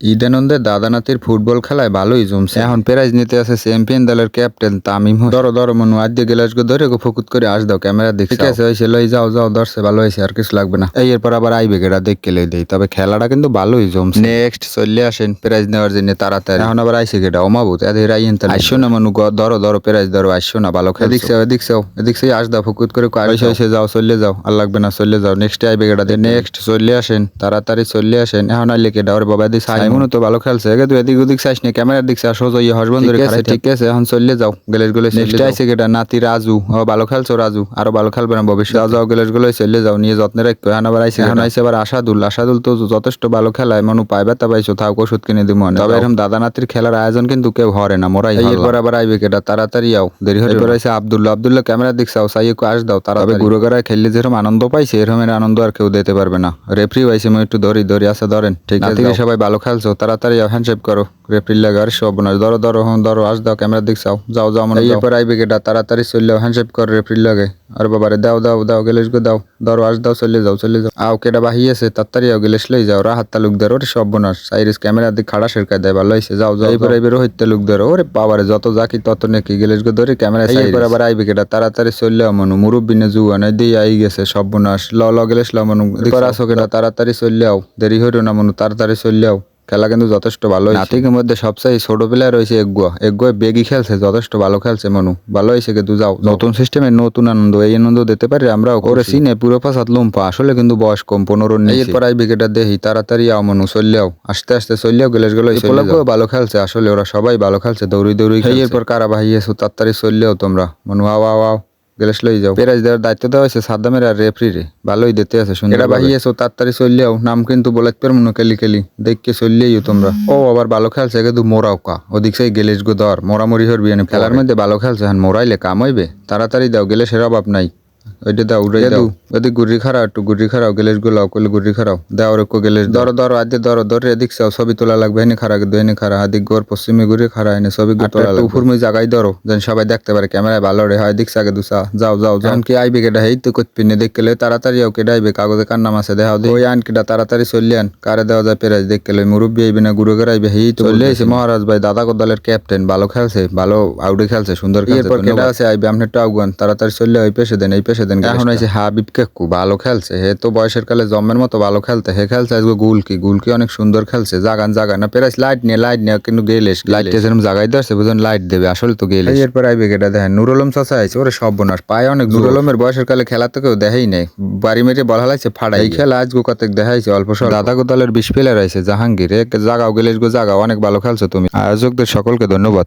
ঈদানন্দে দাদা নাতির ফুটবল খেলায় ভালোই জমছে। এখন প্রাইজ নিতে আছে চ্যাম্পিয়ন দলের ক্যাপ্টেন তামিম হোসেন। ধরো ধরো মনু আদ্য গেলাস গো ধরে গো ফকুত করে আস দাও ক্যামেরা দেখছি। ঠিক আছে হয়েছে লই যাও যাও ধরছে ভালো হয়েছে আর কিছু লাগবে না। এরপর আবার আইবে গেটা দেখকে লই দেই। তবে খেলাটা কিন্তু ভালোই জমছে। নেক্সট চলে আসেন প্রাইজ নেওয়ার জন্য তাড়াতাড়ি। এখন আবার আইসে গেটা অমাবুত এদের আইন তাহলে আইসো না মনু ধরো ধরো প্রাইজ ধরো আইসো না ভালো খেলা দেখছে এদিকছে আস দাও ফকুত করে হয়েছে যাও চলে যাও আর লাগবে না চলে যাও। নেক্সট আইবে গেটা নেক্সট চলে আসেন তাড়াতাড়ি চলে আসেন। এখন আইলে কেটা ওরে বাবা দি সাইমনও তো ভালো খেলছে। তুই এদিক ওদিক চাইস না ক্যামেরার দিক আসো ইয়ে হসবন্ধ ঠিক আছে এখন চলে যাও গেলেস গুলো নেক্সট আইসে গেটা নাতি রাজু ও ভালো খেলছো রাজু আরো ভালো খেলবে না ভবিষ্যৎ যাও গেলেস গুলো চলে যাও নিয়ে যত্নে রাখো। এখন আবার আইসে আবার আসাদুল তো যথেষ্ট ভালো খেলায় মনু পায় ব্যথা পাইছো থাক ওষুধ কিনে দিব তবে এরকম দাদা নাতির খেলার আয়োজন কিন্তু কেউ হরে না মোরাই। এরপর আবার আইবে কেটা তাড়াতাড়ি আও দেরি হয়ে এরপর আইসে আব্দুল্লাহ ক্যামেরার দিক চাও চাই আস দাও তাড়াতাড়ি। গুরুগারায় খেললে যেরকম আনন্দ পাইছে এরকম আনন্দ আর কেউ দিতে পারবে না। রেফারি আইসে একটু ধরি আসে ধরেন ঠিক আছে সবাই ভালো খেলছো তাড়াতাড়ি হ্যান্ডশেক করো রেফারি লাগে আর সব না ধরো আস দাও ক্যামেরা দিক চাও যাও মানে এরপর আইবে গেটা তাড়াতাড়ি চললে হ্যান্ডশেক করো রেফারি লাগে আর বাবারে দাও গেলেস গো দাও ধরো আস দাও চলে যাও আও কেটা বাহিয়েছে তাড়াতাড়ি আও গেলেস লই যাও রাহাত তালুক ধরো ওরে সব বোনাস সাইরিস ক্যামেরা দিক খাড়া সেরকায় দেয় ভালো হয়েছে যাও এরপর আইবে রোহিত তালুক ধরো ওরে বাবারে যত জাকি তত নাকি গেলেস গো ধরে ক্যামেরা এরপর আবার আইবে গেটা তাড়াতাড়ি চললে মনু মুরব্বী নে জুয়ানে দিয়ে আই গেছে সব বোনাস ল গেলেস মনু এরপর আসো কেটা তাড়াতাড়ি চললে আও দেরি হইল না মনু তাড়াতাড়ি চললে আও। খেলা কিন্তু যথেষ্ট ভালো হয়েছে। নাতিকের মধ্যে সবচেয়ে ছোট প্লেয়ার রয়েছে এগুয়া বেগি খেলছে যথেষ্ট ভালো খেলছে মনু ভালো হয়েছে কিন্তু যাও নতুন সিস্টেমে নতুন আনন্দ এই আনন্দ দিতে পারি আমরাও করে সিনে পুরো ফাঁসাত লুম্পা আসলে কিন্তু বয়স কম 15 নেই। এরপর আই বিকেটটা দেখি তাড়াতাড়ি আও মনু চললেও আস্তে চললেও গেলেস গেলো ভালো খেলছে আসলে ওরা সবাই ভালো খেলছে দৌড়ি এরপর কারা বাহিয়েছো তাড়াতাড়ি চললেও তোমরা মনু আও গেলেস লই যাও প্রাইজ দেওয়ার দায়িত্ব দেওয়া হয়েছে সাদ্দামের আর রেফারি রে ভালোই দিতে আছে সুন্দর এটা বাহিয়েছো তাড়াতাড়ি চললেও নাম কিন্তু বলাইতে পারবো না কেলি দেখকে চললেইও তোমরা ও আবার ভালো খেলছে কিন্তু মোরাও কা ওদিক সেই গেলেস গো ধর মোরামুরি হরবি খেলার মধ্যে ভালো খেলছে হ্যাঁ মোরাইলে কাম হইবে তাড়াতাড়ি দাও গেলেসের অভাব নাই ওইটা দাও উড়ে দাও ওদিক গুড়ি খারাও গেলেস গুলাও কইলে গুড়ি খারাও দাও রেখো গেলেস ধরো আদে ধরো এদিক চাও ছবি তোলা লাগবে এনে খারা আদিক গোর পশ্চিমে ঘুরে খারা এনে ছবি তোলা লাগবে উপর মুই জায়গায় ধরো যেন সবাই দেখতে পারে ক্যামেরায় ভালো রে হয় দিক আগে দুসা যাও যখন কি আইবে কেটা হেই তো কত পিনে দেখলে তাড়াতাড়ি আও কেটা আইবে কাগজে কার নাম আছে দেখাও দে ওই আন কেটা তাড়াতাড়ি চললে আন কারে দেওয়া যায় প্রাইজ দেখলে মুরব্বী আইবে না গুরু আইবে হেই তো চলে এসে মহারাজ ভাই দাদা দলের ক্যাপ্টেন ভালো খেলছে ভালো আউটে খেলছে সুন্দর খেলছে এরপর কেটা আছে আইবে আপনি একটু আগুয়ান তাড়াতাড়ি চললে ওই পেশে দেন এখন হয়েছে হাবিব কাকু ভালো খেলছে হে তো বয়সের কালে জন্মের মতো ভালো খেলতে হে খেলছে আজকে গুলকি অনেক সুন্দর খেলছে জাগান না প্রাইস লাইট নিয়ে কিন্তু গেলেস লাইট যেরকম জাগাই ধরছে বুঝুন লাইট দেবে আসলে তো গেলে এরপর আইবে গেটা দেখেন নুর আলম চাচা আইছে ওরে সব বোনাস পায় অনেক নুর আলমের বয়সের কালে খেলা তো কেউ দেখাই নাই বাড়ি মেরে বল হালাইছে ফাড়াই এই খেলা আজ গোকাতেক দেখাইছে অল্প স্বল্প দাদা দলের 20 প্লেয়ার আইছে জাহাঙ্গীর এক জাগাও গেলেস গো জাগাও অনেক ভালো খেলছো তুমি আয়োজকদের সকলকে ধন্যবাদ।